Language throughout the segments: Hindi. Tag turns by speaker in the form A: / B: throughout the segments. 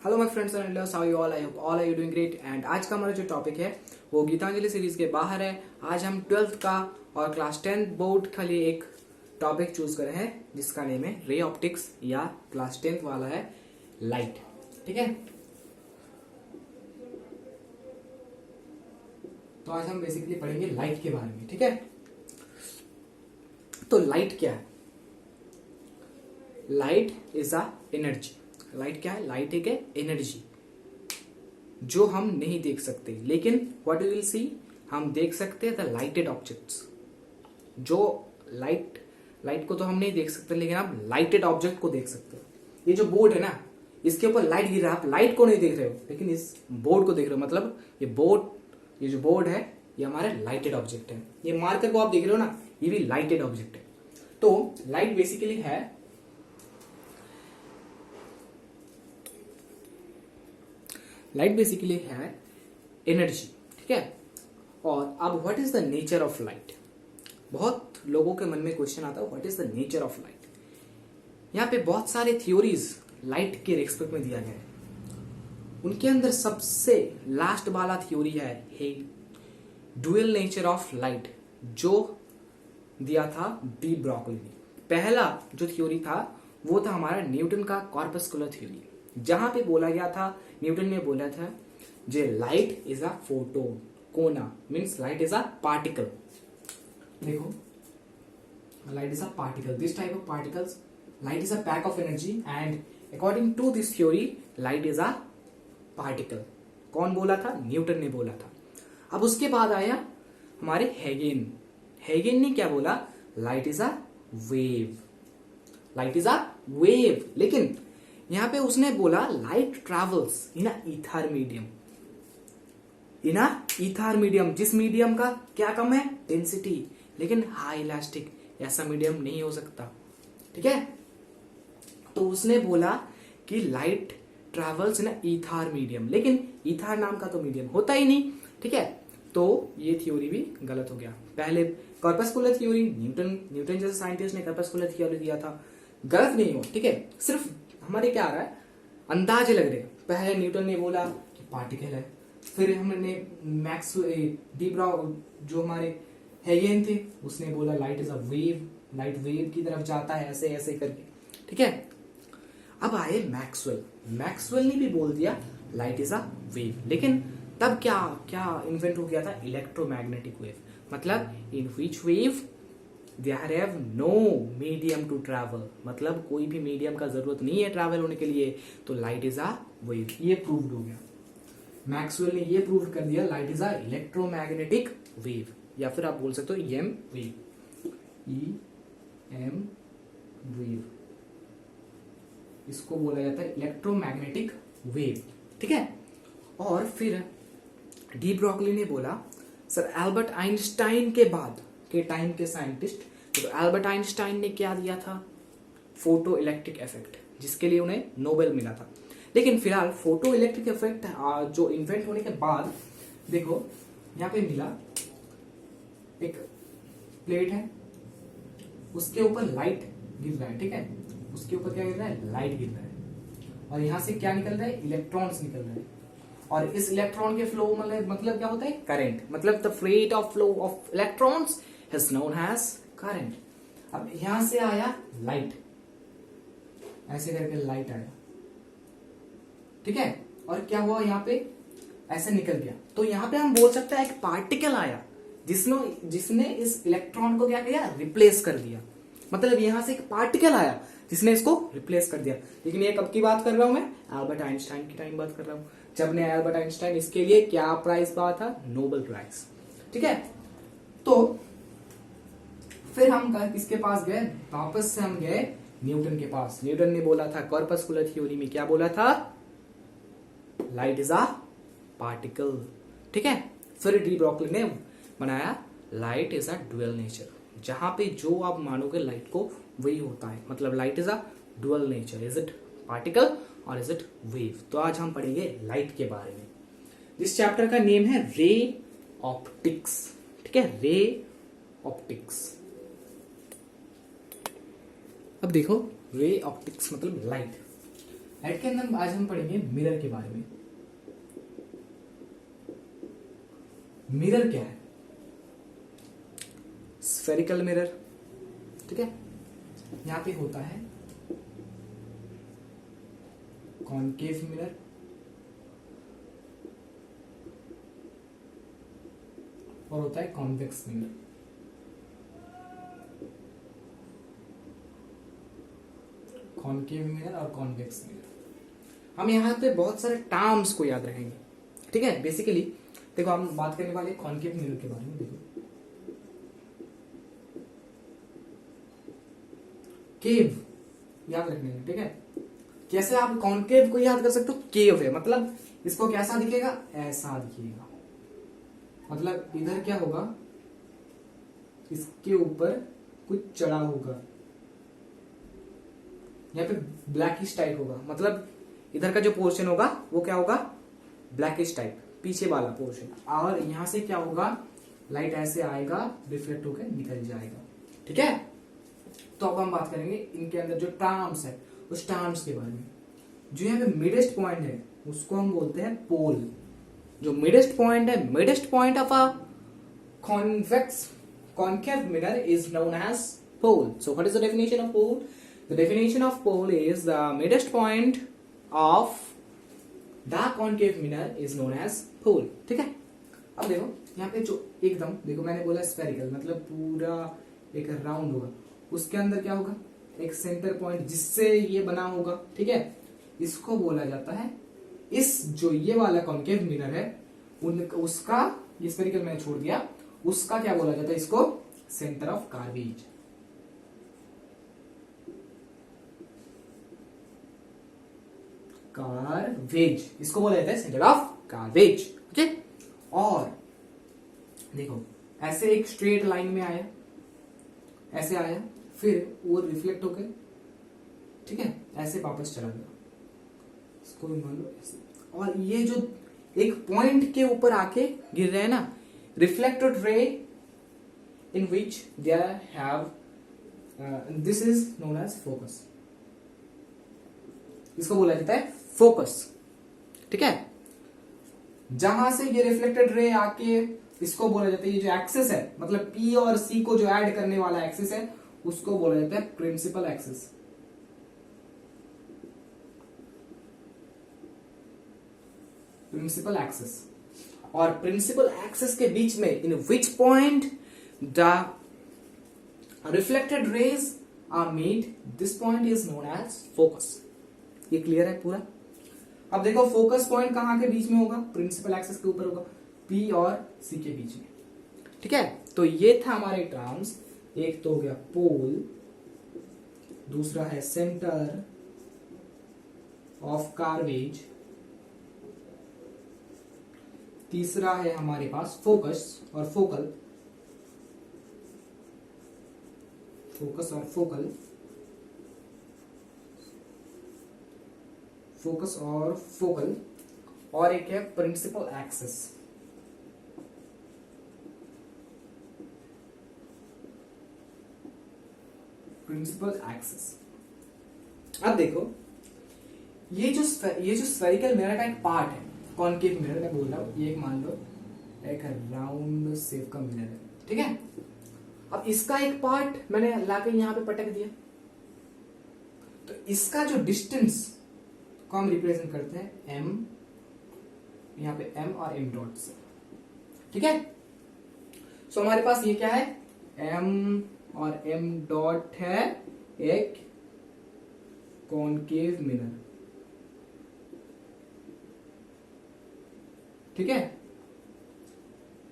A: Hello my friends and loves, how you all? I hope all are you doing great. And आज का हमारा जो टॉपिक है वो गीतांजलि सीरीज के बाहर है। आज हम 12th का और क्लास 10 बोर्ड के लिए एक टॉपिक चूज करे हैं जिसका नेम है रे ऑप्टिक्स, या क्लास 10th वाला है लाइट। ठीक है, तो आज हम बेसिकली पढ़ेंगे लाइट के बारे में। ठीक है, तो लाइट क्या है? Light is a energy. Light क्या है? लाइट एक है एनर्जी जो हम नहीं देख सकते, लेकिन व्हाट यू विल सी, हम देख सकते हैं द लाइटेड ऑब्जेक्ट्स। जो लाइट को तो हम नहीं देख सकते, लेकिन आप लाइटेड ऑब्जेक्ट को देख सकते हो। ये जो बोर्ड है ना, इसके ऊपर लाइट गिर रहा है, आप लाइट को नहीं देख रहे हो, लेकिन इस बोर्ड को देख रहे हो। मतलब ये जो बोर्ड है ये हमारा लाइटेड ऑब्जेक्ट है। ये मार्कर को आप देख रहे हो ना, ये भी लाइटेड ऑब्जेक्ट है। तो लाइट बेसिकली है एनर्जी। ठीक है, और अब what is the nature of light? बहुत लोगों के मन में क्वेश्चन आता है, what is the nature of light? यहाँ पे बहुत सारे थ्योरीज लाइट के रेस्पेक्ट में दिया गया है। उनके अंदर सबसे लास्ट वाला थ्योरी है ड्यूअल नेचर ऑफ लाइट, जो दिया था डी ब्रॉगली ने। पहला जो थ्योरी था वो था हमारा न्यूटन का कॉर्पस्कुलर थ्योरी, जहां पे बोला गया था, न्यूटन ने बोला था जे लाइट इज अ फोटोन, कोना means light is a particle. देखो, light is a particle, this type of particles, light is a pack of energy and according to this theory light is a particle. कौन बोला था? न्यूटन ने बोला था। अब उसके बाद आया हमारे हेगेन ने क्या बोला? Light is a wave, light is a wave. लेकिन यहां पे उसने बोला light travels in a ether medium, जिस मीडियम का क्या कम है? डेंसिटी, लेकिन हाई इलास्टिक। ऐसा मीडियम नहीं हो सकता। ठीक है, तो उसने बोला कि light travels in a ether medium, लेकिन ईथर नाम का तो मीडियम होता ही नहीं। ठीक है, तो ये थ्योरी भी गलत हो गया। पहले कॉर्पस्कुलर थ्योरी, न्यूटन जैसे साइंटिस्ट ने कॉर्पस्कुलर थ्योरी दिया था, गलत नहीं हो। ठीक है, सिर्फ हमारे क्या आ रहा है, अंदाजे लग रहे हैं। पहले न्यूटन ने बोला कि पार्टिकल है, फिर हमने जो हमारे हेगेन थे उसने बोला light is a wave, light wave की तरफ जाता है ऐसे ऐसे करके। ठीक है, अब आए मैक्सवेल ने भी बोल दिया लाइट इज अ वेव। लेकिन तब क्या इन्वेंट हो गया था? Electromagnetic wave. मतलब in which wave there have no medium to travel, मतलब कोई भी मीडियम का जरूरत नहीं है ट्रैवल होने के लिए, तो लाइट इज अ वेव। ये प्रूव्ड हो गया, मैक्सवेल ने ये प्रूव कर दिया light is a electromagnetic wave, या फिर आप बोल सकते हो EM वेव, EM वेव, इसको बोला जाता है इलेक्ट्रोमैग्नेटिक वेव। ठीक है, और फिर डी ब्रॉगली ने बोला, सर एल्बर्ट आइंस्टाइन के बाद के टाइम के साइंटिस्ट, तो एल्बर्ट आइंस्टाइन ने क्या दिया था? फोटो इलेक्ट्रिक इफेक्ट, जिसके लिए उन्हें नोबेल मिला था। लेकिन फिलहाल फोटो इलेक्ट्रिक इफेक्ट जो इन्वेंट होने के बाद, देखो यहाँ पे मिला एक प्लेट है, उसके ऊपर लाइट गिर रहा है। ठीक है, उसके ऊपर क्या गिर रहा है? लाइट गिर रहा है, और यहां से क्या निकल रहा है? इलेक्ट्रॉन्स निकल रहे हैं। और इस इलेक्ट्रॉन के फ्लो मतलब क्या होता है? करंट। मतलब the rate of flow of electrons is known as current. अब यहां से आया लाइट, ऐसे करके लाइट आया। ठीक है, और क्या हुआ? यहाँ पे ऐसे निकल गया। तो यहाँ पे हम बोल सकते हैं एक पार्टिकल आया जिसने इस इलेक्ट्रॉन को क्या किया? रिप्लेस कर दिया। मतलब यहां से एक पार्टिकल आया जिसने इसको रिप्लेस कर दिया। लेकिन ये कब की बात कर रहा हूं मैं? एल्बर्ट आइंस्टाइन की टाइम बात कर रहा हूं, जब ने एल्बर्ट आइंस्टाइन इसके लिए क्या प्राइज पाया था? Nobel prize. ठीक है, तो फिर हम किसके पास गए? वापस से हम गए न्यूटन के पास। न्यूटन ने बोला था कॉर्पस्कुलर थ्योरी में, क्या बोला था? Light is a particle. ठीक है, फिर डी ब्रॉगली ने बनाया light is a dual nature, जहां पे जो आप मानोगे लाइट को वही होता है। मतलब light is a dual nature, is it particle और इज इट वेव। तो आज हम पढ़ेंगे लाइट के बारे में। इस चैप्टर का नेम है रे ऑप्टिक्स। ठीक है, रे ऑप्टिक्स। अब देखो, रे ऑप्टिक्स मतलब लाइट। एट के अंदर आज हम पढ़ेंगे मिरर के बारे में। मिरर क्या है? स्फेरिकल मिरर, ठीक है। यहां पे होता है कॉनकेव मिरर और होता है कॉन्वेक्स मिरर। कॉनकेव मिरर और कॉन्वेक्स मिरर। हम यहाँ पे बहुत सारे टर्म्स को याद रखेंगे, ठीक है। बेसिकली देखो हम बात करने वाले कॉनकेव मिरर के बारे में। देखो केव याद रखने हैं, ठीक है। कैसे आप कॉनकेव को याद कर सकते हो? केव है मतलब इसको कैसा दिखेगा? ऐसा दिखेगा। मतलब इधर क्या होगा? इसके ऊपर कुछ चढ़ा होगा, यहाँ पे ब्लैकिश टाइप होगा। मतलब इधर का जो पोर्शन होगा वो क्या होगा? ब्लैकिश टाइप, पीछे वाला पोर्शन। और यहां से क्या होगा? लाइट ऐसे आएगा, रिफ्लेक्ट होकर निकल जाएगा, ठीक है। तो अब हम बात करेंगे इनके अंदर जो टर्म्स है उस टर्म्स के बारे में। जो यहाँ पे मिडेस्ट पॉइंट है उसको हम बोलते हैं पोल। जो मिडेस्ट पॉइंट है, midst point of a convex concave mirror is known as pole. So what is the definition of pole? The definition of pole is the midest point of the concave mirror is known as pole. ठीक है। अब देखो यहाँ पे जो एकदम देखो मैंने बोला स्फेरिकल मतलब पूरा एक राउंड होगा, उसके अंदर क्या होगा? एक सेंटर पॉइंट जिससे ये बना होगा, ठीक है। इसको बोला जाता है, इस जो ये वाला कॉन्केव मिरर है उसका, ये स्फेरिकल मैंने छोड़ दिया, उसका क्या बोला जाता है? इसको सेंटर ऑफ कार्वेज। कार्वेज इसको बोला जाता है सेंटर ऑफ कार्वेज, ओके। और देखो ऐसे एक स्ट्रेट लाइन में आया, ऐसे आया, फिर वो रिफ्लेक्ट होकर, ठीक है, ऐसे वापस चला गया, इसको भी मान लो ऐसे। और ये जो एक पॉइंट के ऊपर आके गिर रहे हैं ना, reflected ray in which there have this is known as focus. इसको बोला जाता है फोकस, ठीक है। जहां से ये रिफ्लेक्टेड रे आके इसको बोला जाता है, ये जो एक्सिस है मतलब P और C को जो ऐड करने वाला एक्सिस है उसको बोला जाता है प्रिंसिपल एक्सिस। Principal axis. और प्रिंसिपल एक्सिस के बीच में in which point the reflected rays are made, this point is known as focus. ये क्लियर है पूरा? अब देखो फोकस पॉइंट कहां के बीच में होगा? प्रिंसिपल एक्सिस के ऊपर होगा, पी और सी के बीच में, ठीक है। तो ये था हमारे टर्म्स। एक तो हो गया पोल, दूसरा है सेंटर ऑफ कार्वेज, तीसरा है हमारे पास फोकस और फोकल, फोकस और फोकल, फोकस और फोकल, और एक है प्रिंसिपल एक्सिस। Principal axis. अब देखो ये जो स्फेरिकल मिरर का एक पार्ट है, कॉनकेव मिरर मैं बोल रहा हूं, ये एक मान लो एक राउंड शेप का मिरर है, ठीक है। अब इसका एक पार्ट मैंने लाके यहां पे पटक दिया, तो इसका जो डिस्टेंस को हम रिप्रेजेंट करते हैं m, यहां पे m और m डॉट से, ठीक है। सो हमारे पास ये क्या है? m और m डॉट है एक कॉनकेव मिरर, ठीक है।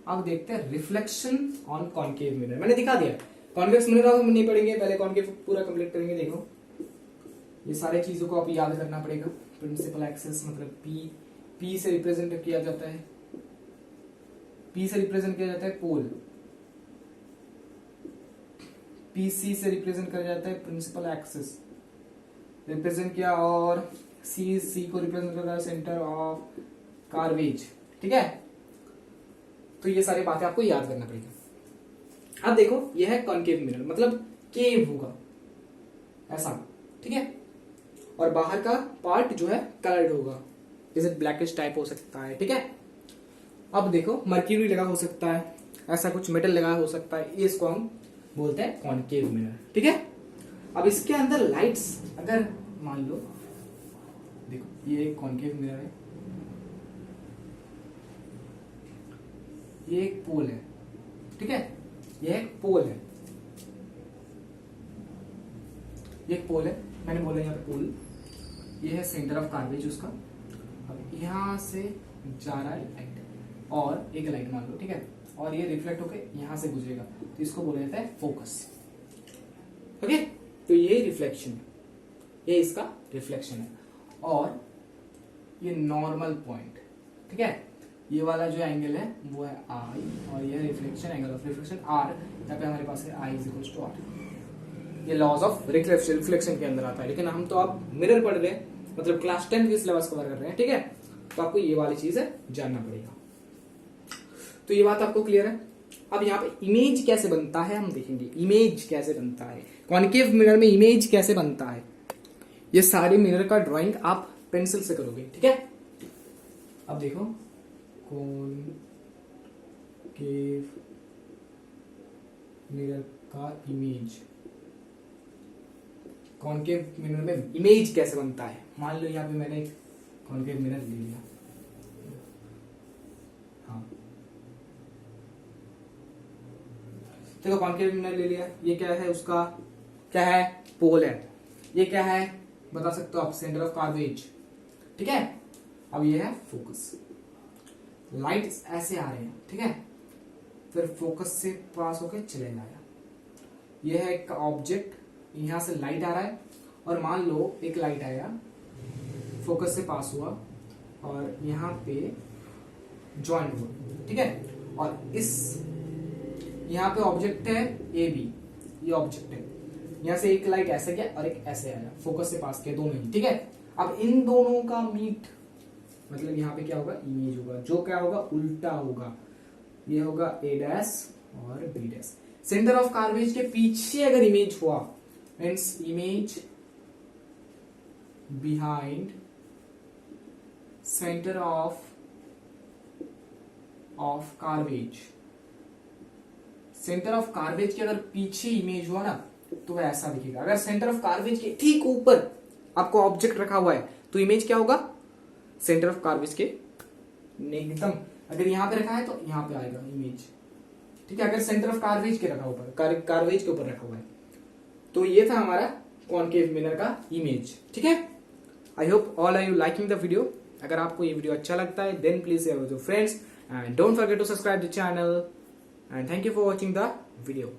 A: अब देखते हैं रिफ्लेक्शन ऑन कॉनकेव मिरर। मैंने दिखा दिया, कॉन्वेक्स मिरर हम नहीं पढ़ेंगे, पहले कॉनकेव पूरा कंप्लीट करेंगे। देखो ये सारी चीजों को आप याद करना पड़ेगा। प्रिंसिपल एक्सिस मतलब P से रिप्रेजेंट किया जाता है, P से रिप्रेजेंट किया जाता है पोल, PC से रिप्रेजेंट किया जाता है प्रिंसिपल एक्सिस रिप्रेजेंट किया, और C को रिप्रेजेंट करता है सेंटर ऑफ कार्वेज, ठीक है। तो ये सारी बातें आपको याद करना पड़ेगा। अब देखो यह है कॉनकेव मिरर मतलब केव होगा ऐसा, ठीक है। और बाहर का पार्ट जो है कलर्ड होगा, जैसे ब्लैकिश टाइप हो सकता है। ठीक है, अब देखो मर्क्यूरी लगा हो सकता है, ऐसा कुछ मेटल लगा हो सकता है, इसको हम बोलते हैं कॉनकेव मिरर। ठीक है, अब इसके अंदर लाइट्स अगर मान लो, देखो ये एक कॉनकेव मिरर है, ये एक पोल है। ठीक है, ये एक पोल है, ये एक पोल है, मैंने बोला यहाँ पे पोल, ये है सेंटर ऑफ कार्वेज उसका। अब यहाँ से जा रहा है लाइट, और एक लाइट मान लो। ठीक है, और ये रिफ्लेक्ट होकर यहाँ से गुजरेगा, तो इसको बोला जाता है फोकस। ओके, तो ये रिफ्लेक्शन है, ये इसका रिफ्लेक्शन है, और ये नॉर्मल पॉइंट। ठीक है, ये वाला जो एंगल है वो है आई, और ये reflection angle of reflection R. यहाँ पे हमारे पास है I is equal to R. ये लॉज ऑफ रिफ्लेक्शन के अंदर आता है, लेकिन हम तो आप मिरर पढ़ रहे हैं, मतलब क्लास 10 के सिलेबस कवर कर रहे हैं। ठीक है, तो आपको ये वाली चीज है जानना पड़ेगा। तो ये बात आपको क्लियर है। अब यहाँ पे इमेज कैसे बनता है हम देखेंगे, इमेज कैसे बनता है, कॉनकेव मिरर में इमेज कैसे बनता है। ये सारे मिरर का ड्राइंग आप पेंसिल से करोगे। ठीक है, अब देखो कॉनकेव मिरर का इमेज, कॉनकेव मिरर में इमेज कैसे बनता है। मान लो यहाँ पे मैंने एक कॉनकेव मिरर ले लिया, हाँ देखो कॉनकेव मिरर ले लिया, ये क्या है, उसका क्या है, पोल है। ये क्या है बता सकते हो आप, सेंटर ऑफ कार्वेज। ठीक है, अब ये है फोकस, लाइट ऐसे आ रहे हैं। ठीक है, फिर फोकस से पास होकर चले जाएगा। ये है एक ऑब्जेक्ट, यहां से लाइट आ रहा है, और मान लो एक लाइट आया, फोकस से पास हुआ और यहाँ पे ज्वाइंट हुआ। ठीक है, और इस यहाँ पे ऑब्जेक्ट है ए बी, ये ऑब्जेक्ट है, यहाँ से एक लाइट ऐसे गया और एक ऐसे आया, फोकस से पास किया, दोनों ही। ठीक है, अब इन दोनों का मीट मतलब यहाँ पे क्या होगा, इमेज होगा, जो क्या होगा, उल्टा होगा। ये होगा ए डैश और B dash. Centre of curvature के पीछे अगर इमेज हुआ, means image behind centre of curvature. Centre of curvature के अगर पीछे इमेज हुआ ना, तो वह ऐसा दिखेगा। अगर सेंटर ऑफ कार्वेज के ठीक ऊपर आपको ऑब्जेक्ट रखा हुआ है, तो इमेज क्या होगा, सेंटर ऑफ कार्वेज के एकदम, अगर यहां पे रखा है तो यहां पे आएगा इमेज। ठीक है, अगर सेंटर ऑफ कार्वेज के रखा ऊपर, कार्वेज के ऊपर रखा हुआ है, तो ये था हमारा कॉनकेव मिरर का इमेज। ठीक है, I hope all are you liking the video. अगर आपको ये वीडियो अच्छा लगता है, then please share with your friends and don't forget to subscribe the channel, and thank you for watching the video.